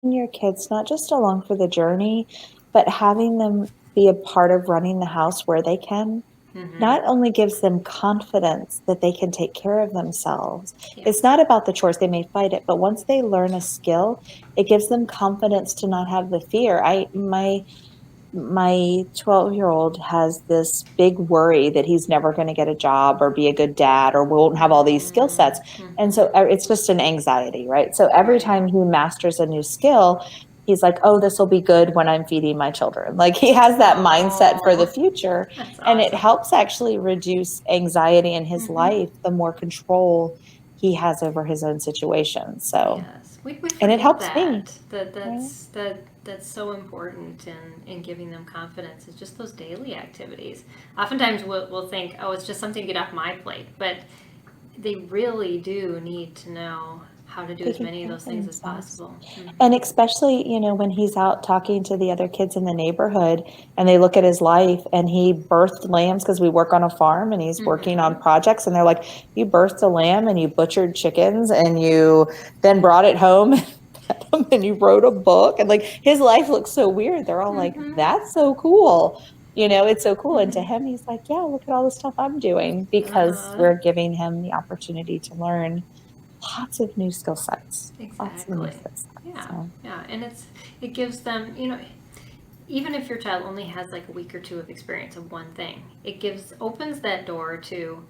your kids not just along for the journey, but having them be a part of running the house where they can, Mm-hmm. not only gives them confidence that they can take care of themselves. Yeah. It's not about the chores, they may fight it, but once they learn a skill, it gives them confidence to not have the fear. My 12-year-old has this big worry that he's never going to get a job or be a good dad or won't have all these skill sets. And so Mm-hmm. it's just an anxiety, right? So every Right. time he masters a new skill, he's like, oh, this will be good when I'm feeding my children. Like he has that mindset for the Oh, future. that's And it awesome. helps actually reduce anxiety in his Mm-hmm. life, the more control he has over his own situation. So, Yes, we and it forget helps me. that Right? that's so important in giving them confidence. It's just those daily activities. Oftentimes we'll think, oh, it's just something to get off my plate, but they really do need to know how to do as Taking many of care those of things as themselves. possible. And Mm-hmm. especially, when he's out talking to the other kids in the neighborhood and they look at his life and he birthed lambs because we work on a farm and he's working Mm-hmm. on projects and they're like, you birthed a lamb and you butchered chickens and you then brought it home and fed them and you wrote a book and like his life looks so weird. They're all like, Mm-hmm. that's so cool. It's so cool. And to Mm-hmm. him, he's like, yeah, look at all the stuff I'm doing because Uh-huh. we're giving him the opportunity to learn lots of new skill sets. Lots of new Exactly. skill sets. Yeah. So Yeah. And it gives them, even if your child only has like a week or two of experience of one thing, it opens that door to,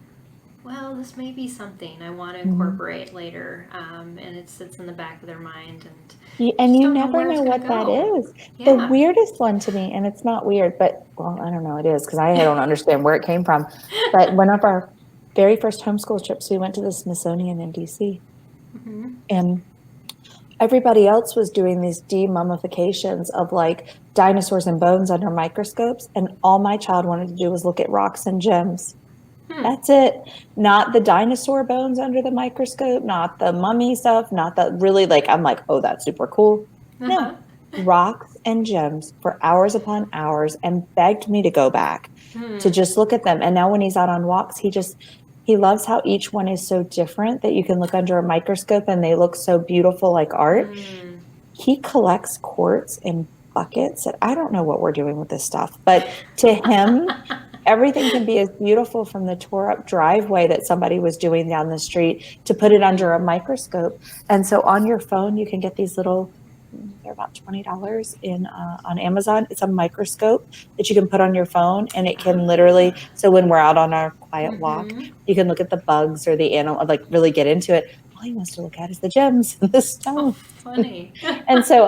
well, this may be something I want to mhm. incorporate later, and it sits in the back of their mind, and And just you don't know never where it's know going to what that go. is. The Yeah. weirdest one to me, and it's not weird, but well, I don't know, it is because I don't understand where it came from. But one of our very first homeschool trips, we went to the Smithsonian in DC, Hmm. and everybody else was doing these demummifications of like dinosaurs and bones under microscopes. And all my child wanted to do was look at rocks and gems. Hmm. That's it. Not the dinosaur bones under the microscope, not the mummy stuff, not the really like, I'm like, oh, that's super cool. Uh-huh. No, rocks and gems for hours upon hours and begged me to go back to Hmm. just look at them. And now when he's out on walks, he loves how each one is so different that you can look under a microscope and they look so beautiful like art. Hmm. He collects quartz in buckets. And I don't know what we're doing with this stuff, but to him, everything can be as beautiful from the tore up driveway that somebody was doing down the street to put it Hmm. under a microscope. And so on your phone, you can get these little, they're about $20 in on Amazon. It's a microscope that you can put on your phone and it can literally, Ah. so when we're out on our quiet walk, Mm-hmm. you can look at the bugs or the animal, like really get into it. All he wants to look at is the gems and the Oh, stone. funny. And so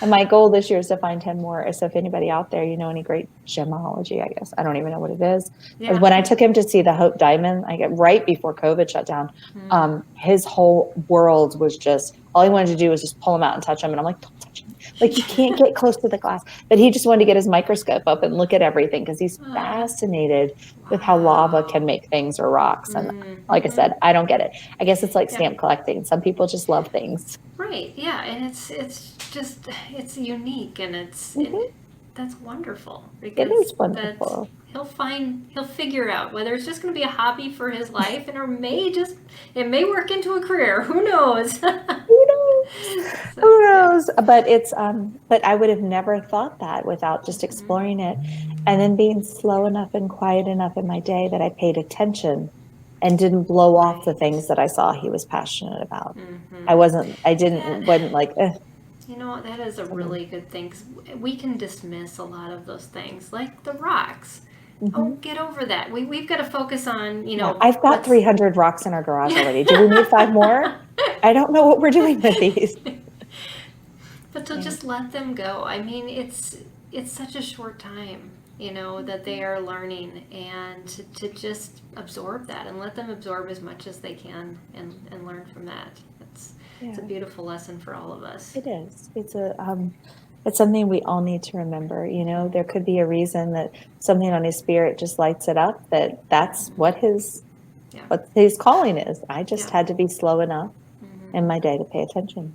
and my goal this year is to find 10 more. So if anybody out there, any great gemology, I guess, I don't even know what it is. Yeah. When I took him to see the Hope Diamond, I get right before COVID shut down, Hmm. his whole world was just, all he wanted to do was just pull him out and touch him. And I'm like, don't touch him. Like you can't get close to the glass, but he just wanted to get his microscope up and look at everything because he's Ah. fascinated with how lava can Wow. make things or rocks. And like I Mm-hmm. said, I don't get it. I guess it's like Yeah. stamp collecting. Some people just love things. Right. Yeah, and it's just it's unique, and Mhm. that's wonderful It because is that wonderful. he'll figure out whether it's just going to be a hobby for his life, and or may just it may work into a career. Who knows? Who knows? So Who yeah. knows? But I would have never thought that without just Mm-hmm. exploring it and then being slow enough and quiet enough in my day that I paid attention and didn't blow off the Right. things that I saw he was passionate about. Mm-hmm. I That wasn't like, that is a something. really good thing. 'Cause we can dismiss a lot of those things, like the rocks. Oh, Mhm. get over that. We've got to focus on Yeah, I've got what's 300 rocks in our garage yeah. already. Do we need five more? I don't know what we're doing with these. But to Yeah. just let them go. I mean, it's such a short time, that they are learning, and to just absorb that and let them absorb as much as they can and learn from that. It's a Yeah. beautiful lesson for all of us. It is. It's something we all need to remember. There could be a reason that something on his spirit just lights it up. That's Mm-hmm. what Yeah. his calling is. I just Yeah. had to be slow enough in Mm-hmm. my day to pay attention.